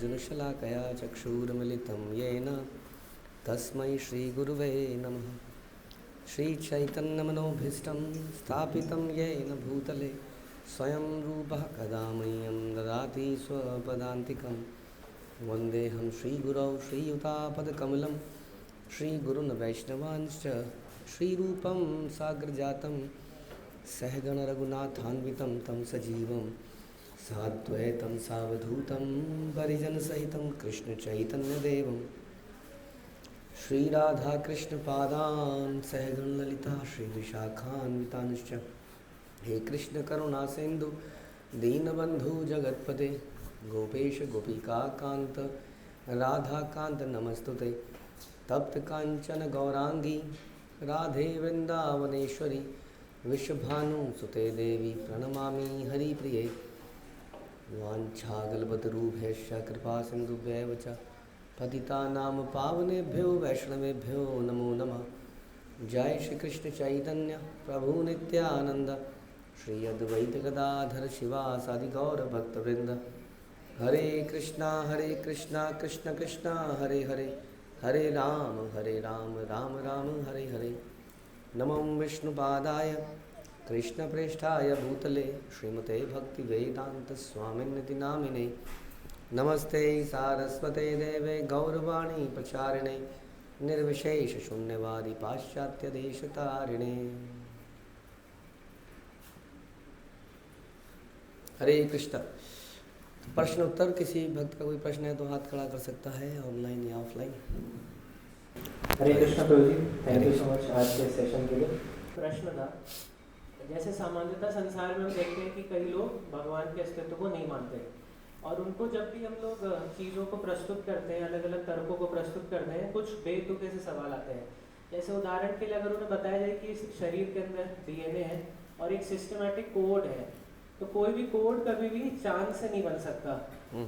ज्ञानाञ्जनशलाकया चक्षुरुन्मिलितं येन तस्मै श्रीगुरुवे नमः। श्रीचैतन्यमनोभीष्टं स्थापितं येन भूतले स्वयं रूपः कदा मह्यं ददाति स्वपदान्तिकं। वन्देऽहं श्रीगुरौ श्रीयुतापदकमलं श्रीगुरुन् वैष्णवांश्च श्रीरूपं साग्रजातं सहगण रघुनाथान्वितं तं सजीवं साद्वैतं सावधूतं परिजनसहितं कृष्णचैतन्यदेवं श्रीराधाकृष्णपादान् सहगण ललिता श्रीविशाखान्वितांश्च। हे कृष्ण करुणा सिंधु दीनबंधु जगत्पते गोपेश गोपिकाकांत राधाकांत नमस्तुते। तप्त कांचन गौरांगी राधे वृंदावनेश्वरी विश्वभानुसुते देवी प्रणमामि हरिप्रिये। वाञ्छाकल्पतरुभ्यश्च कृपा सिन्धुभ्यैव च पतितानां पावनेभ्यो वैष्णवेभ्यो नमो नमः। जय श्री कृष्ण चैतन्य प्रभु नित्यानंद श्री अद्वैत गदाधर शिवासादि गौर भक्तवृंद। हरे कृष्णा कृष्ण कृष्णा हरे हरे हरे राम राम राम हरे हरे। नमो विष्णुपादाय कृष्णप्रेष्ठाय भूतले श्रीमते भक्तिवेदांत स्वामिन्निति नामिने। नमस्ते सारस्वते देवे गौरवाणी प्रचारिणे निर्विशेष शून्यवादी पाश्चात्य देशतारिणे। हरे कृष्ण। प्रश्न उत्तर, किसी भक्त का कोई प्रश्न है तो हाथ खड़ा कर सकता है, ऑनलाइन या offline. Hare Krishna Prabhu ji, thank you so much आज के सेशन के लिए। प्रश्न था, जैसे सामान्यतः संसार में हम देखते हैं कि कई लोग भगवान के अस्तित्व को नहीं मानते और उनको जब भी हम लोग चीज़ों को प्रस्तुत करते हैं, अलग अलग तर्कों को प्रस्तुत करते हैं, कुछ बेतुके से सवाल आते हैं। जैसे उदाहरण के लिए अगर उन्हें बताया जाए कि इस शरीर के अंदर डीएनए है और एक सिस्टमैटिक कोड है, तो कोई भी कोड कभी भी चांद से नहीं बन सकता,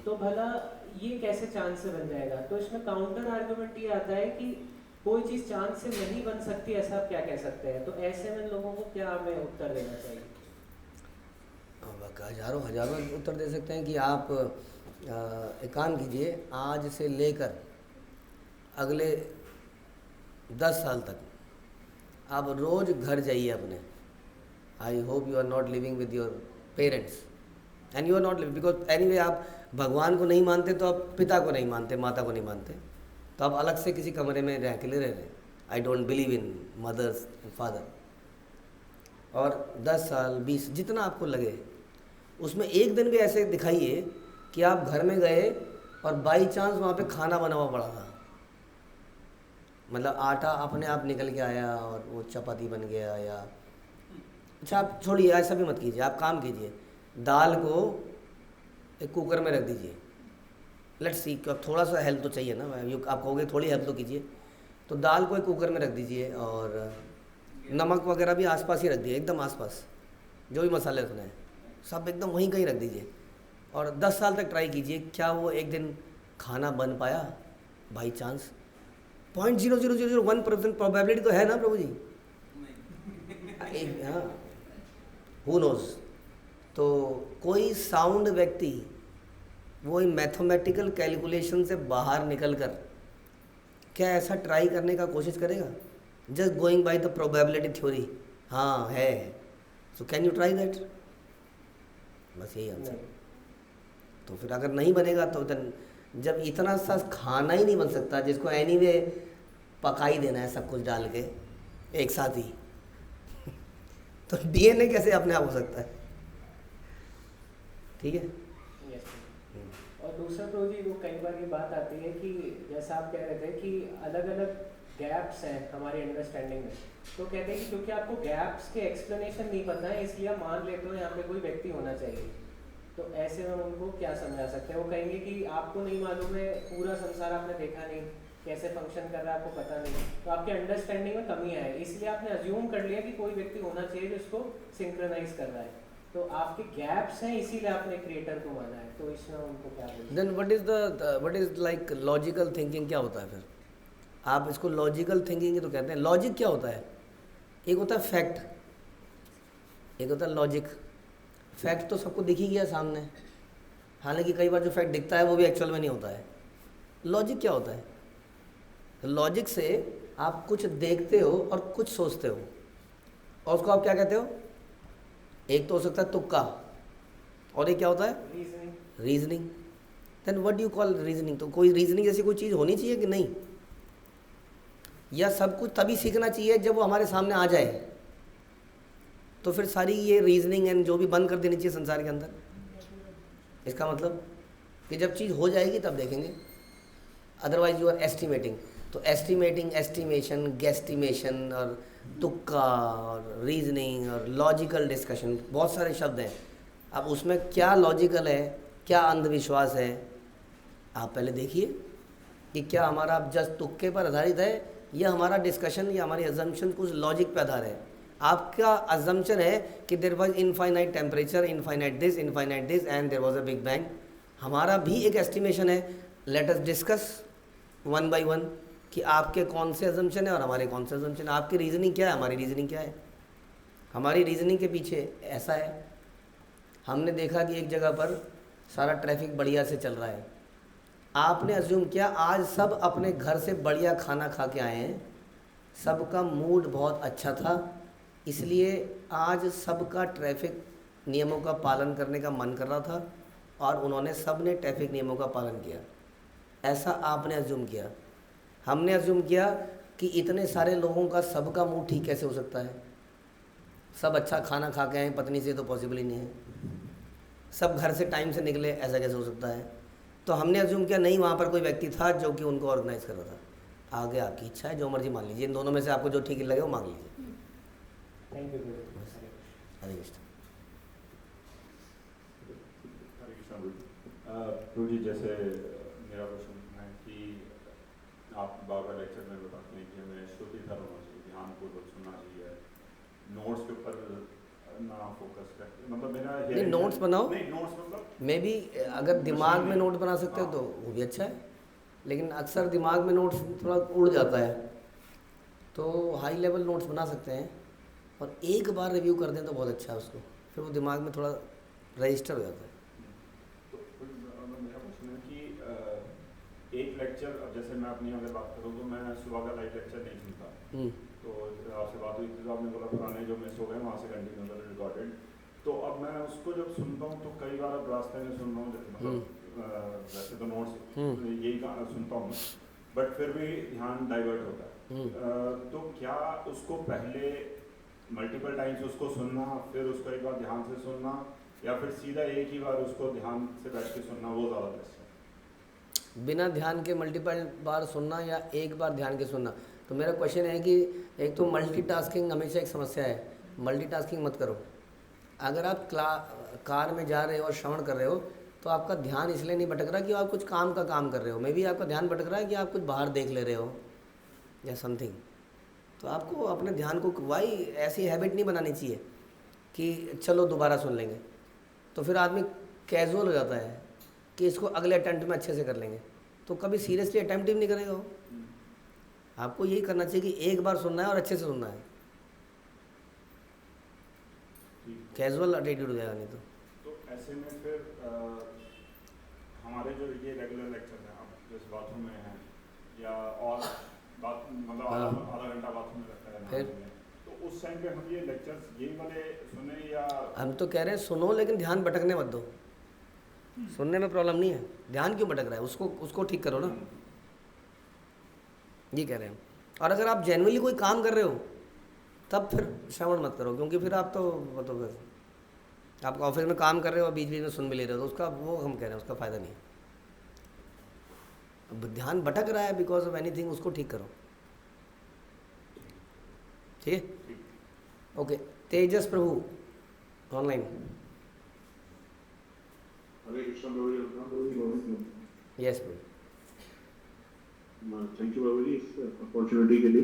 तो भला ये कैसे चांद से बन जाएगा? तो इसमें काउंटर आर्गुमेंट ये आता है कि कोई चीज़ चांद से नहीं बन सकती, ऐसा आप क्या कह सकते हैं? तो ऐसे में लोगों को क्या हमें उत्तर देना चाहिए? हजारों उत्तर दे सकते हैं कि आप एक काम कीजिए, आज से लेकर अगले 10 साल तक आप रोज़ घर जाइए अपने। I hope you are not living with your parents and you are not living because anyway आप भगवान को नहीं मानते तो आप पिता को नहीं मानते, माता को नहीं मानते, तो आप अलग से किसी कमरे में रह के ले रहे हैं। I don't believe in mothers and father. और 10 साल 20 जितना आपको लगे, उसमें एक दिन भी ऐसे दिखाइए कि आप घर में गए और बाई चांस वहाँ पे खाना बना हुआ पड़ा था, मतलब आटा अपने आप निकल के आया और वो चपाती बन गया। या अच्छा आप छोड़िए, ऐसा भी मत कीजिए, आप काम कीजिए, दाल को एक कुकर में रख दीजिए। लेट्स सी, आप थोड़ा सा हेल्प तो चाहिए ना, आप कहोगे थोड़ी हेल्प तो कीजिए, तो दाल को एक कुकर में रख दीजिए और नमक वगैरह भी आसपास ही रख दिए, एकदम आसपास, जो भी मसाले रखना है सब एकदम वहीं कहीं रख दीजिए और 10 साल तक ट्राई कीजिए, क्या वो एक दिन खाना बन पाया बाई चांस? 0.0001% प्रोबेबिलिटी तो है ना प्रभु जी। हाँ, हु नोज। तो कोई साउंड व्यक्ति वो मैथमेटिकल कैलकुलेशन से बाहर निकलकर क्या ऐसा ट्राई करने का कोशिश करेगा? Just going by the probability theory, हाँ है, so can you try that? बस यही आंसर। तो फिर अगर नहीं बनेगा तो जब इतना सा खाना ही नहीं बन सकता जिसको एनीवे पका ही देना है सब कुछ डाल के एक साथ ही तो डीएनए कैसे अपने आप हो सकता है? ठीक है। और दूसरा तो जी, वो कई बार ये बात आती है कि जैसा आप कह रहे थे कि अलग अलग गैप्स हैं हमारी अंडरस्टैंडिंग में, तो कहते हैं कि क्योंकि आपको गैप्स के एक्सप्लेनेशन नहीं पता है इसलिए आप मान लेते हो यहाँ पे कोई व्यक्ति होना चाहिए। तो ऐसे में हम उनको क्या समझा सकते हैं? वो कहेंगे कि आपको नहीं मालूम है, पूरा संसार आपने देखा नहीं, कैसे फंक्शन कर रहा है आपको पता नहीं, तो आपके अंडरस्टैंडिंग में कमियाँ हैं, इसलिए आपने अज्यूम कर लिया कि कोई व्यक्ति होना चाहिए जो इसको सिंक्रोनाइज कर रहा है। तो आपके गैप्स हैं इसीलिए आपने क्रिएटर को माना है, तो इसमें उनको क्या बोलते? Then what is like logical thinking क्या होता है? फिर आप इसको लॉजिकल थिंकिंग तो कहते हैं। लॉजिक क्या होता है? एक होता है फैक्ट, एक होता है लॉजिक। फैक्ट तो सबको दिख ही गया सामने, हालांकि कई बार जो फैक्ट दिखता है वो भी एक्चुअल में नहीं होता है। लॉजिक क्या होता है? लॉजिक से आप कुछ देखते हो और कुछ सोचते हो, और उसको आप क्या कहते हो? एक तो हो सकता है तुक्का, और एक क्या होता है? Reasoning. Then what do you call reasoning? तो कोई रीजनिंग जैसी कोई चीज़ होनी चाहिए कि नहीं? या सब कुछ तभी सीखना चाहिए जब वो हमारे सामने आ जाए? तो फिर सारी ये रीजनिंग एंड जो भी बंद कर देनी चाहिए संसार के अंदर। इसका मतलब कि जब चीज़ हो जाएगी तब देखेंगे, अदरवाइज यू आर एस्टिमेटिंग। तो एस्टिमेटिंग, एस्टिमेशन, गेस्टिमेशन और तुक्का और रीजनिंग और लॉजिकल डिस्कशन, बहुत सारे शब्द हैं। अब उसमें क्या लॉजिकल है, क्या अंधविश्वास है, आप पहले देखिए कि क्या हमारा जस्ट तुक्के पर आधारित है या हमारा डिस्कशन या हमारी अजम्पशन कुछ लॉजिक पे आधार है। आपका अजम्पशन है कि there was infinite temperature, infinite this and there was a big bang. हमारा भी एक एस्टिमेशन है। Let us discuss one by one कि आपके कौन से अजम्पशन है और हमारे कौन से अजम्पशन है। आपकी रीजनिंग क्या है, हमारी रीजनिंग क्या है। हमारी रीजनिंग के पीछे ऐसा है, हमने देखा कि एक जगह पर सारा ट्रैफिक बढ़िया से चल रहा है। आपने अज्यूम किया आज सब अपने घर से बढ़िया खाना खा के आए हैं, सबका मूड बहुत अच्छा था, इसलिए आज सबका ट्रैफिक नियमों का पालन करने का मन कर रहा था और उन्होंने सब ने ट्रैफिक नियमों का पालन किया। ऐसा आपने अज्यूम किया। हमने अज्यूम किया कि इतने सारे लोगों का सबका मूड ठीक कैसे हो सकता है? सब अच्छा खाना खा के आए पत्नी से, तो पॉसिबल ही नहीं है। सब घर से टाइम से निकले, ऐसा कैसे हो सकता है? तो हमने अज्यूम किया नहीं, वहाँ पर कोई व्यक्ति था जो कि उनको ऑर्गेनाइज कर रहा था। आगे आपकी इच्छा है, जो मर्जी मान लीजिए, इन दोनों में से आपको जो ठीक लगे वो मांग लीजिए। Thank you. हरे कृष्ण। प्रभु जी, जैसे मेरा क्वेश्चन है कि आप बार-बार लेक्चर में बताते हैं कि हमें श्रुति धर्म होना चाहिए, ध्यानपूर्वक सुनना चाहिए, नोट्स के ऊपर ना फोकस करके, मतलब मेरा नहीं, नोट्स बनाओ। नहीं, नोट्स मतलब मे भी अगर दिमाग में नोट बना सकते हो तो वो भी अच्छा है, लेकिन अक्सर दिमाग में नोट्स थोड़ा उड़ जाता है, तो हाई लेवल नोट्स बना सकते हैं और एक बार रिव्यू कर दें तो बहुत अच्छा है उसको, फिर वो दिमाग में थोड़ा रजिस्टर हो जाता है। तो मेरा क्वेश्चन है कि एक लेक्चर, अब जैसे मैं अपनी अगर बात करूँ तो मैं सुबह का लाइव लेक्चर नहीं सुनता, तो आपसे बात हुई थी तो आपने बोला पुराने जो मिस हो गए वहाँ से कंटिन्यू कर रिकॉर्डेड, तो अब मैं उसको जब सुनता हूँ तो कई बार अब रास्ते में सुन रहा हूँ, मतलब वैसे तो नोट्स यही सुनता हूँ, बट फिर भी ध्यान डाइवर्ट होता है। तो क्या उसको पहले मल्टीपल टाइम्स उसको सुनना, फिर उसको एक बार ध्यान से सुनना, या फिर सीधा एक ही बार उसको ध्यान से बैठ के सुनना, वो ज़्यादा बेस्ट है? बिना ध्यान के मल्टीपल बार सुनना या एक बार ध्यान के सुनना? तो मेरा क्वेश्चन है कि एक तो मल्टीटास्किंग हमेशा एक समस्या है, मल्टीटास्किंग मत करो। अगर आप कार में जा रहे हो और श्रवण कर रहे हो तो आपका ध्यान इसलिए नहीं भटक रहा कि आप कुछ काम का काम कर रहे हो, मे बी आपका ध्यान भटक रहा है कि आप कुछ बाहर देख ले रहे हो या समथिंग। तो आपको अपने ध्यान को वाई ऐसी हैबिट नहीं बनानी चाहिए कि चलो दोबारा सुन लेंगे, तो फिर आदमी कैजुअल हो जाता है कि इसको अगले अटेम्प्ट में अच्छे से कर लेंगे, तो कभी सीरियसली अटेम्प्ट ही नहीं करेगा वो। आपको यही करना चाहिए कि एक बार सुनना है और अच्छे से सुनना है, कैजुअल एटीट्यूड हो जाएगा नहीं तो ऐसे में फिर हमारे जो ये रेगुलर लेक्चर हैं, आप जैसे बाथरूम में हैं या और बात मतलब आधा घंटा बाथरूम में लगता है फिर, तो उस टाइम पे हम ये लेक्चर्स यही वाले सुने, या हम तो कह रहे हैं सुनो लेकिन ध्यान भटकने मत दो। सुनने में प्रॉब्लम नहीं है, ध्यान क्यों भटक रहा है उसको ठीक करो ना, ये कह रहे हैं। और अगर आप जेन्युइनली कोई काम कर रहे हो तब फिर श्रवण मत करो, क्योंकि फिर आप तो फिर आप ऑफिस में काम कर रहे हो और बीच बीच में सुन भी ले रहे हो, तो उसका वो हम कह रहे हैं उसका फ़ायदा नहीं है। अब ध्यान भटक रहा है बिकॉज ऑफ एनीथिंग, उसको ठीक करो, ठीक है? Okay, Tejas Prabhu online. Yes प्रभु, थैंक यू बाबू जी इस अपॉर्चुनिटी के लिए।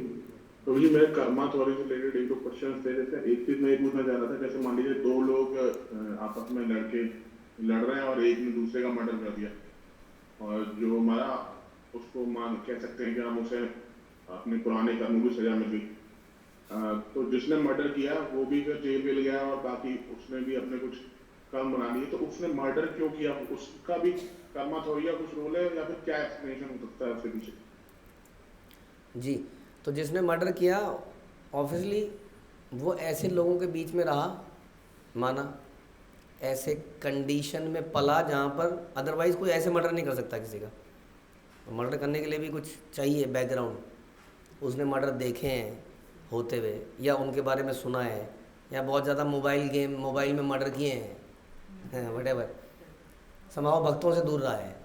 तो जी मैं कर्मा थ्योरी से रिलेटेड एक दो क्वेश्चन थे। जैसे एक चीज मैं ये पूछना चाह रहा था, जैसे मान लीजिए दो लोग आपस में लड़ रहे हैं और एक ने दूसरे का मर्डर कर दिया, और जो हमारा उसको कह सकते हैं कि हम उसे अपने पुराने कर्मों की सजा मिल गई, तो जिसने मर्डर किया वो भी फिर जेल मिल गया और बाकी उसने भी अपने कुछ कर्म बनानी है, तो उसने मर्डर क्यों किया? उसका भी कर्मा थ्योरी का कुछ रोल है या फिर क्या एक्सप्लेनेशन हो सकता है उसके पीछे? जी, तो जिसने मर्डर किया ऑब्वियसली वो ऐसे लोगों के बीच में रहा, माना ऐसे कंडीशन में पला जहाँ पर अदरवाइज़ कोई ऐसे मर्डर नहीं कर सकता किसी का। मर्डर करने के लिए भी कुछ चाहिए बैकग्राउंड, उसने मर्डर देखे हैं होते हुए या उनके बारे में सुना है या बहुत ज़्यादा मोबाइल में मर्डर किए हैं व्हाटएवर, समाओ भक्तों से दूर रहा है,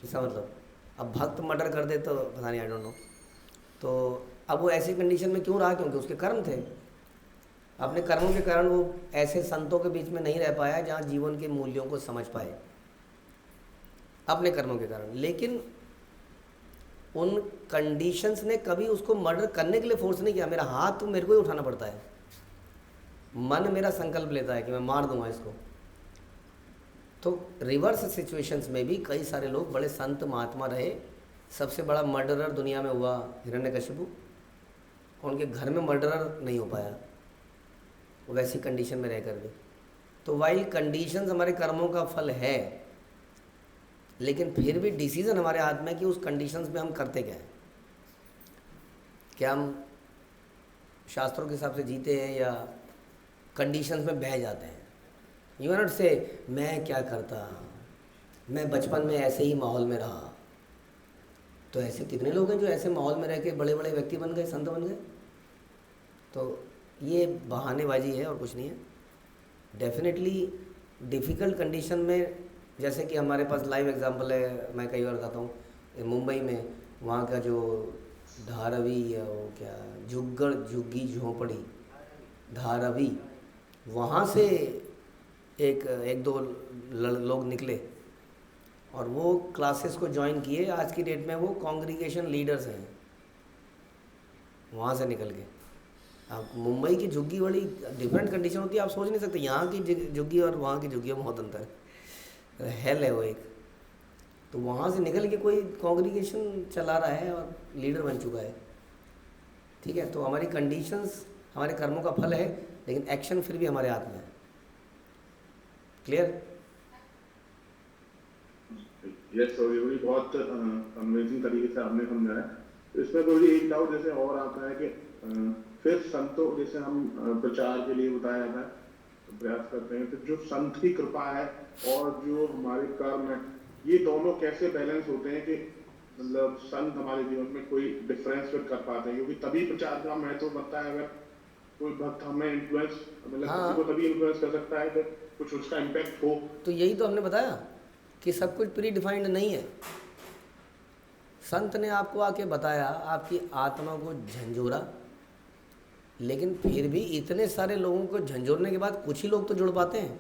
इसका मतलब। अब भक्त मर्डर कर दे तो पता नहीं, आई डोंट नो। तो अब वो ऐसी कंडीशन में क्यों रहा? क्योंकि उसके कर्म थे, अपने कर्मों के कारण वो ऐसे संतों के बीच में नहीं रह पाया जहाँ जीवन के मूल्यों को समझ पाए, अपने कर्मों के कारण। लेकिन उन कंडीशंस ने कभी उसको मर्डर करने के लिए फोर्स नहीं किया। मेरा हाथ तो मेरे को ही उठाना पड़ता है, मन मेरा संकल्प लेता है कि मैं मार दूंगा इसको। तो रिवर्स सिचुएशंस में भी कई सारे लोग बड़े संत महात्मा रहे। सबसे बड़ा मर्डरर दुनिया में हुआ हिरण्यकशिपु, उनके घर में मर्डरर नहीं हो पाया वैसी कंडीशन में रहकर भी। तो वाइल कंडीशंस हमारे कर्मों का फल है, लेकिन फिर भी डिसीजन हमारे हाथ में है कि उस कंडीशंस में हम करते क्या हैं। क्या हम शास्त्रों के हिसाब से जीते हैं या कंडीशंस में बह जाते हैं। यू नॉट से मैं क्या करता, मैं बचपन में ऐसे ही माहौल में रहा। तो ऐसे कितने लोग हैं जो ऐसे माहौल में रह के बड़े बड़े व्यक्ति बन गए, संत बन गए। तो ये बहानेबाजी है और कुछ नहीं है। डेफिनेटली डिफ़िकल्ट कंडीशन में, जैसे कि हमारे पास लाइव एग्जांपल है, मैं कई बार बताता हूँ, मुंबई में वहाँ का जो धारावी या वो क्या झुग्गड़ झुग्गी झोंपड़ी धारावी, वहाँ से एक दो लोग निकले और वो क्लासेस को ज्वाइन किए। आज की डेट में वो कॉन्ग्रीगेशन लीडर्स हैं वहाँ से निकल के। अब मुंबई की झुग्गी बड़ी डिफरेंट कंडीशन होती है, आप सोच नहीं सकते। यहाँ की झुग्गी और वहाँ की झुग्गी में बहुत अंतर है, हेल है वो एक। तो वहाँ से निकल के कोई कॉन्ग्रीगेशन चला रहा है और लीडर बन चुका है। ठीक है, तो हमारी कंडीशंस हमारे कर्मों का फल है, लेकिन एक्शन फिर भी हमारे हाथ में है। क्लियर? यस, तो ये भी बहुत अमेजिंग तरीके से आपने समझाया। इसमें कोई एक डाउट जैसे और आता है कि फिर संतों, जैसे हम प्रचार के लिए बताया जाता है, प्रयास करते हैं, तो जो संत की कृपा है और जो हमारे कर्म है, ये दोनों कैसे बैलेंस होते हैं कि मतलब संत हमारे जीवन में कोई डिफरेंस फिर कर पाते हैं? क्योंकि तभी प्रचार का महत्व बनता है। अगर कोई भक्त हमें इन्फ्लुएंस, मतलब किसी को तभी इन्फ्लुएंस कर सकता है जब कुछ उसका इम्पैक्ट हो। तो यही तो हमने बताया कि सब कुछ प्री डिफाइंड नहीं है। संत ने आपको आके बताया, आपकी आत्मा को झंझोरा, लेकिन फिर भी इतने सारे लोगों को झंझोरने के बाद कुछ ही लोग तो जुड़ पाते हैं।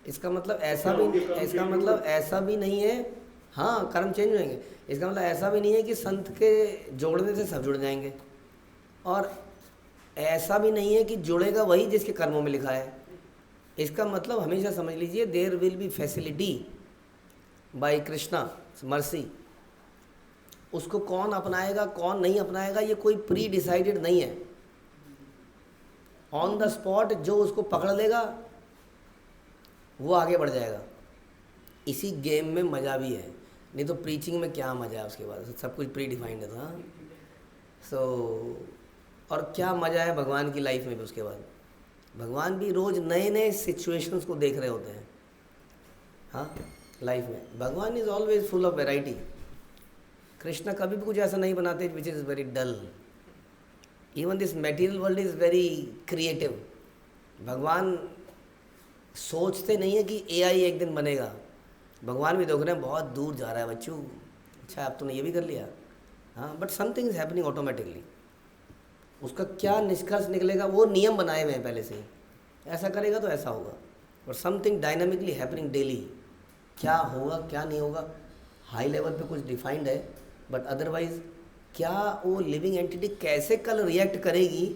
इसका मतलब ऐसा भी नहीं है। हाँ, कर्म चेंज होंगे। इसका मतलब ऐसा भी नहीं है कि संत के जोड़ने से सब जुड़ जाएंगे, और ऐसा भी नहीं है कि जुड़ेगा वही जिसके कर्मों में लिखा है। इसका मतलब हमेशा समझ लीजिए, there will be facility by Krishna mercy. उसको कौन अपनाएगा कौन नहीं अपनाएगा ये कोई प्री डिसाइडेड नहीं है। ऑन द स्पॉट जो उसको पकड़ लेगा वो आगे बढ़ जाएगा। इसी गेम में मज़ा भी है, नहीं तो प्रीचिंग में क्या मज़ा है उसके बाद, सब कुछ प्री डिफाइंड है। हाँ, सो और क्या मज़ा है भगवान की लाइफ में भी। उसके बाद भगवान भी रोज़ नए नए सिचुएशंस को देख रहे होते हैं। हाँ, लाइफ में भगवान is always full of variety. Krishna कभी भी कुछ ऐसा नहीं बनाते which is very dull. Even this material world is very creative. भगवान सोचते नहीं है कि एआई एक दिन बनेगा। भगवान भी देख रहे हैं बहुत दूर जा रहा है बच्चों, अच्छा अब तूने ये भी कर लिया। हाँ, but something is happening automatically. उसका क्या निष्कर्ष निकलेगा वो नियम बनाए हुए हैं पहले से ही, ऐसा करेगा तो ऐसा होगा। और समथिंग डायनामिकली हैपनिंग डेली। क्या होगा क्या नहीं होगा हाई लेवल पे कुछ डिफाइंड है, बट अदरवाइज क्या वो लिविंग एंटिटी कैसे कल रिएक्ट करेगी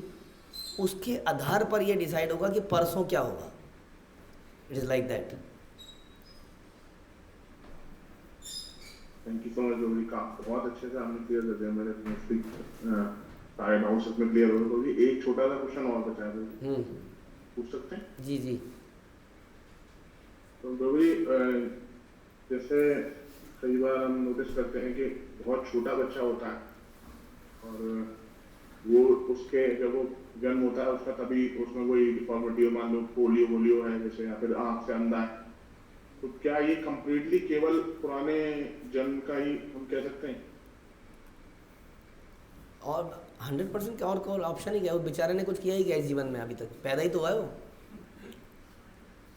उसके आधार पर ये डिसाइड होगा कि परसों क्या होगा। It is like that. Thank you so much जोड़ी का, बहुत अच्छे से आपने क्लियर कर दिया मेरे सारे डाउट्स उसमें क्लियर हो गए। एक छोटा सा क्वेश्चन और बचा है, पूछ सकते हैं? जी जी। तो गौरी जैसे कई बार हम नोटिस करते हैं कि बहुत छोटा बच्चा होता है और वो उसके जब वो जन्म होता है उसका तभी उसमें कोई डिफॉर्मिटी हो, मान लो पोलियो है जैसे, या फिर आंख से अंधा है, तो क्या ये कंप्लीटली केवल पुराने जन्म का ही हम कह सकते हैं? और 100% क्या और ऑप्शन ही क्या है? उस बेचारे ने कुछ किया ही क्या इस जीवन में? अभी तक पैदा ही तो हुआ है वो,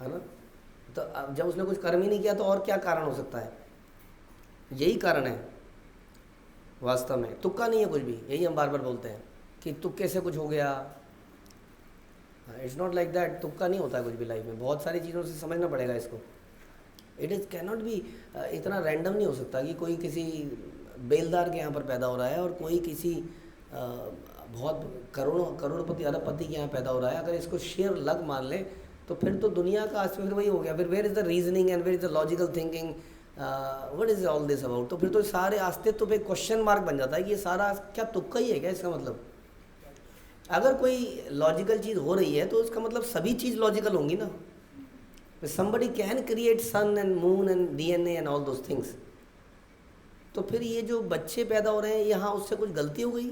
है ना? तो अब जब उसने कुछ कर्म ही नहीं किया तो और क्या कारण हो सकता है? यही कारण है वास्तव में, तुक्का नहीं है कुछ भी। यही हम बार बार बोलते हैं कि तुक्के से कुछ हो गया। It's not like that. तुक्का नहीं होता है कुछ भी लाइफ में। बहुत सारी चीज़ों से समझना पड़ेगा इसको। It is can not be इतना रैंडम नहीं हो सकता कि कोई किसी बेलदार के यहाँ पर पैदा हो रहा है और कोई किसी बहुत करोड़पति अरबपति के यहाँ पैदा हो रहा है। अगर इसको शेयर लग मान ले तो फिर तो दुनिया का अस्तित्व वही हो गया। फिर where is the reasoning and where is the logical thinking, what is all this about? तो फिर तो सारे अस्तित्व पे क्वेश्चन मार्क बन जाता है कि ये सारा क्या तुक्का ही है क्या? इसका मतलब अगर कोई लॉजिकल चीज़ हो रही है तो उसका मतलब सभी चीज़ लॉजिकल होंगी ना। somebody can create sun and moon and DNA and all those things, तो फिर ये जो बच्चे पैदा हो रहे हैं यहाँ उससे कुछ गलती हो गई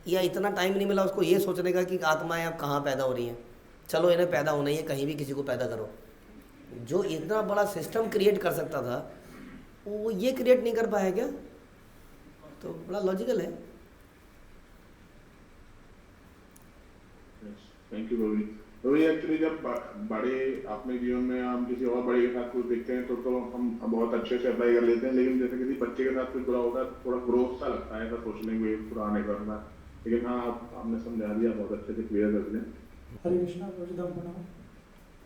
या इतना टाइम नहीं मिला उसको ये सोचने का कि आत्माएं अब कहाँ पैदा हो रही हैं, चलो इन्हें पैदा होना ही है, कहीं भी किसी को पैदा करो। जो इतना बड़ा सिस्टम क्रिएट कर सकता था वो ये क्रिएट नहीं कर पाया क्या? तो बड़ा लॉजिकल है। Thank you Gauri. तो ये एक्चुअली जब बड़े अपने जीवन में हम किसी और बड़े के साथ कुछ देखते हैं तो हम बहुत अच्छे से अप्लाई कर लेते हैं, लेकिन जैसे किसी बच्चे के साथ कुछ बुरा होगा थोड़ा ग्रोथ सा लगता है ऐसा सोचने में पुराने करना। लेकिन हाँ आपने समझा दिया, बहुत अच्छे से क्लियर कर दिया। हरे कृष्णा।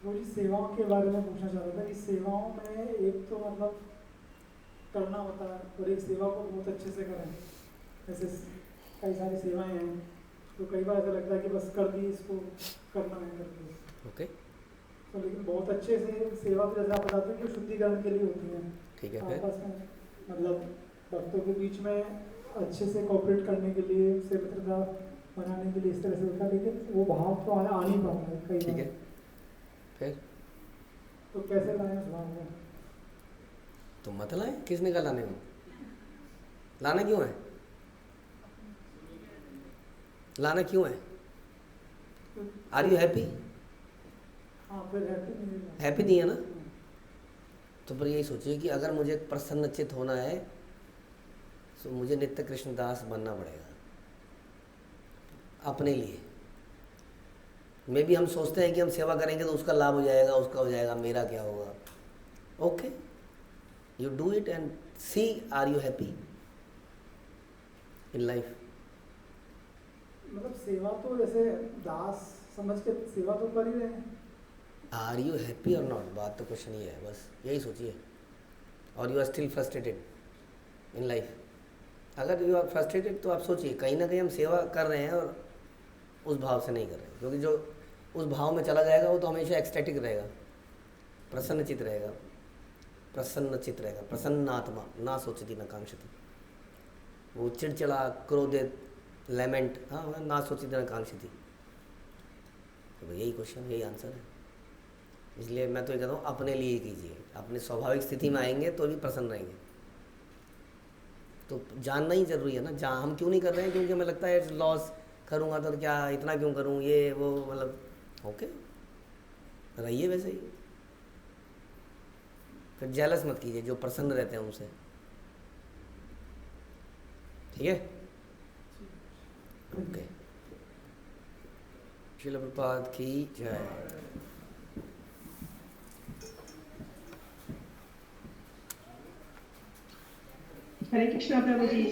रोजी सेवाओं के बारे में पूछना चाह रहा था कि सेवाओं में एक तो मतलब करना होता है और एक सेवा को बहुत अच्छे से करें। ऐसे कई सारी सेवाएं हैं तो कई बार ऐसा लगता है कि बस कर दी, इसको करना है करके। ओके तो लेकिन बहुत अच्छे से सेवा तो जैसे आप बताते हैं कि शुद्धिकरण के लिए होती है। ठीक है। आपस में मतलब भक्तों के बीच में अच्छे से कोऑपरेट करने के लिए, उससे मित्रता बनाने के लिए इस तरह से होता है, लेकिन वो भाव तो आ नहीं पाता है कई ठीक बार। है। फिर तो कैसे लाएं उस भाव को? तो मत लाएं, किसने कहा लाने को? लाना क्यों है? लाना क्यों है? Are you happy? हाँ, फिर हैप्पी नहीं है ना? तो फिर यही सोचिए कि अगर मुझे प्रसन्नचित होना है तो मुझे नित्य कृष्णदास बनना पड़ेगा अपने लिए। मे भी हम सोचते हैं कि हम सेवा करेंगे तो उसका लाभ हो जाएगा, उसका हो जाएगा, मेरा क्या होगा? Okay, you do it and see are you happy in life. मतलब सेवा तो जैसे दास समझ के सेवा तो कर ही रहे हैं। आर यू हैप्पी और नॉट? बात तो क्वेश्चन ये है, बस यही सोचिए। और you are still frustrated in life. अगर यू आर फ्रस्ट्रेटेड तो आप सोचिए कहीं ना कहीं हम सेवा कर रहे हैं और उस भाव से नहीं कर रहे हैं, क्योंकि जो उस भाव में चला जाएगा वो तो हमेशा एक्सटेटिक रहेगा, प्रसन्नचित रहेगा, प्रसन्न आत्मा ना सोचती न कांक्षती। वो चिड़चिड़ा, क्रोधित, लेमेंट, हाँ ना सोचती न कांक्षती। तो यही क्वेश्चन, यही आंसर है। इसलिए मैं तो ये कहता हूँ अपने लिए कीजिए। अपने स्वाभाविक स्थिति में आएंगे तो भी प्रसन्न रहेंगे। तो जानना ही जरूरी है ना, जहाँ हम क्यों नहीं कर रहे हैं, क्योंकि हमें लगता है इट्स लॉस, करूँगा तो क्या, इतना क्यों करूँ, ये वो, मतलब ओके रहिए वैसे ही। फिर जेलस मत कीजिए जो प्रसन्न रहते हैं उनसे, ठीक है? ओके। श्रील प्रभुपाद की जय। हरे कृष्णा प्रभु जी।